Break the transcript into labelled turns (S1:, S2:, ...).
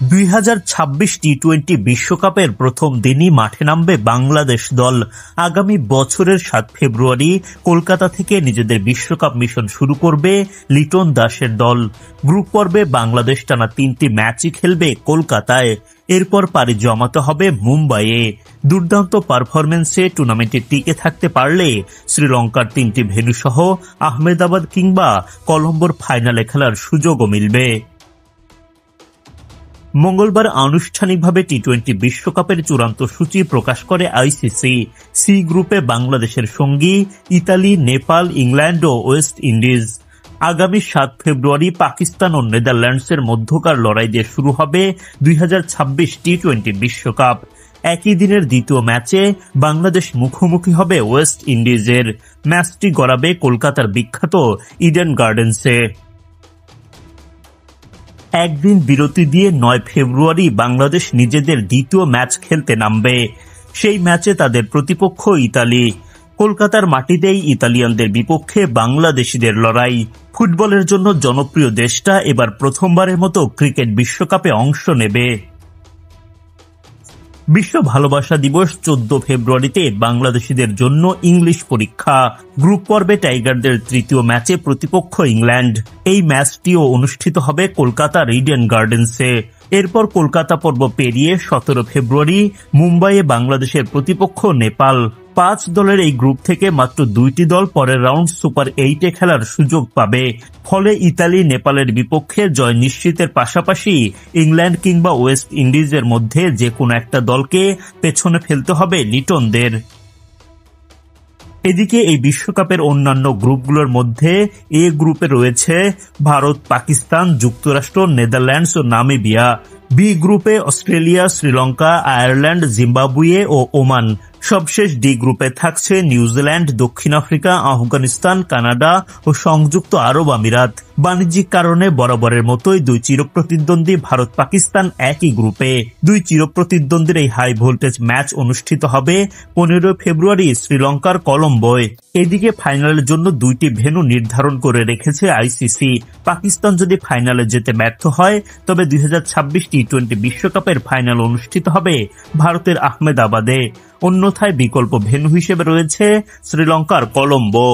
S1: 2026 টি-20 বিশ্বকাপের প্রথম দিনই মাঠে নামবে বাংলাদেশ দল। আগামী বছরের 7 ফেব্রুয়ারি কলকাতা থেকে নিজেদের বিশ্বকাপ মিশন শুরু করবে লিটন দাসের দল। গ্রুপ পর্বে বাংলাদেশ টানা 3টি ম্যাচই খেলবে কলকাতায়, এরপর পাড়ি জমাতে হবে মুম্বাইয়ে। দুর্দান্ত পারফরমেন্সে টুর্নামেন্টে টিকে থাকতে পারলে শ্রীলঙ্কার 3টি ভেন্যু সহ আহমেদাবাদ কিংবা কলম্বোর ফাইনালে খেলার সুযোগও মিলবে। মঙ্গলবার আনুষ্ঠানিকভাবে টি-20 বিশ্বকাপের চূড়ান্ত সূচি প্রকাশ করে আইসিসি। সি গ্রুপে বাংলাদেশের সঙ্গী ইতালি, নেপাল, ইংল্যান্ড ও ওয়েস্ট ইন্ডিজ। আগামী 7 ফেব্রুয়ারি পাকিস্তান ও নেদারল্যান্ডসের মধ্যকার লড়াই দিয়ে শুরু হবে 2026 টি-20 বিশ্বকাপ। একই দিনের দ্বিতীয় ম্যাচে বাংলাদেশ মুখোমুখি হবে ওয়েস্ট ইন্ডিজের। ম্যাচটি গড়াবে কলকাতার বিখ্যাত ইডেন গার্ডেন্সে। একদিন বিরতি দিয়ে 9 ফেব্রুয়ারি বাংলাদেশ নিজেদের দ্বিতীয় ম্যাচ খেলতে নামবে। সেই ম্যাচে তাদের প্রতিপক্ষ ইতালি। কলকাতার মাটিতেই ইতালিয়ানদের বিপক্ষে বাংলাদেশিদের লড়াই। ফুটবলের জন্য জনপ্রিয় দেশটা এবার প্রথমবারের মতো ক্রিকেট বিশ্বকাপে অংশ নেবে। বিশ্ব ভালোবাসা দিবস 14 ফেব্রুয়ারিতে বাংলাদেশিদের জন্য ইংলিশ পরীক্ষা। গ্রুপ পর্বে টাইগারদের তৃতীয় ম্যাচে প্রতিপক্ষ ইংল্যান্ড। এই ম্যাচটিও অনুষ্ঠিত হবে কলকাতার ইডেন গার্ডেন্সে। এরপর কলকাতা পর্ব পেরিয়ে 17 ফেব্রুয়ারি মুম্বাইয়ে বাংলাদেশের প্রতিপক্ষ নেপাল। 5 দলের এই গ্রুপ থেকে মাত্র 2টি দল পরের রাউন্ড সুপার 8-এ খেলার সুযোগ পাবে। ফলে ইতালি, নেপালের বিপক্ষে জয় নিশ্চিতের পাশাপাশি ইংল্যান্ড কিংবা ওয়েস্ট ইন্ডিজের মধ্যে যে কোনো একটা দলকে পেছনে ফেলতে হবে লিটনদের। এদিকে এই বিশ্বকাপের অন্যান্য গ্রুপগুলোর মধ্যে এ গ্রুপে রয়েছে ভারত, পাকিস্তান, যুক্তরাষ্ট্র, নেদারল্যান্ডস ও নামিবিয়া। বি গ্রুপে অস্ট্রেলিয়া, শ্রীলঙ্কা, আয়ারল্যান্ড, জিম্বাবুয়ে ও ওমান। সবশেষ ডি গ্রুপে থাকছে নিউজিল্যান্ড, দক্ষিণ আফ্রিকা, আফগানিস্তান, কানাডা ও সংযুক্ত আরব আমিরাত। বাণিজ্যিক কারণে বরাবরের মতোই 2 চিরপ্রতিদ্বন্দ্বী ভারত পাকিস্তান একই গ্রুপে। 2 চিরপ্রতিদ্বন্দ্বীর এই হাই ভোল্টেজ ম্যাচ অনুষ্ঠিত হবে 15 ফেব্রুয়ারি শ্রীলঙ্কার কলম্বোয়। এদিকে ফাইনালের জন্য 2টি ভেন্যু নির্ধারণ করে রেখেছে আইসিসি। পাকিস্তান যদি ফাইনালে যেতে ব্যর্থ হয় তবে 2026 টি-20 বিশ্বকাপের ফাইনাল অনুষ্ঠিত হবে ভারতের আহমেদাবাদে। অন্যথায় বিকল্প ভেন্যু হিসেবে রয়েছে শ্রীলঙ্কার কলম্বো।